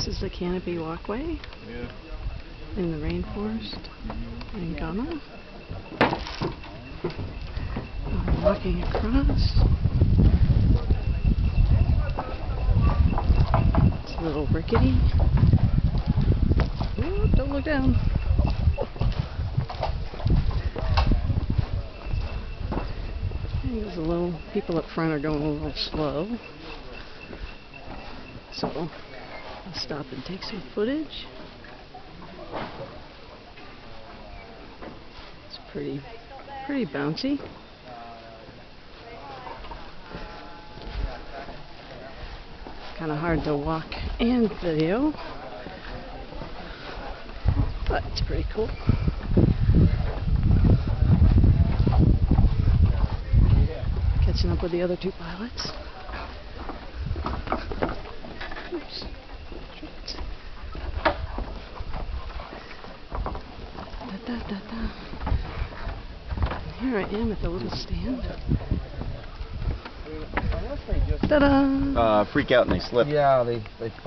This is the canopy walkway in the rainforest in Ghana. I'm walking across. It's a little rickety. Ooh, don't look down. There's a little, people up front are going a little slow. So I'll stop and take some footage. It's pretty bouncy. Kind of hard to walk and video, but it's pretty cool. Catching up with the other two pilots. Oops. Here I am at the little stand. Ta-da! Freak out and they slip. Yeah, they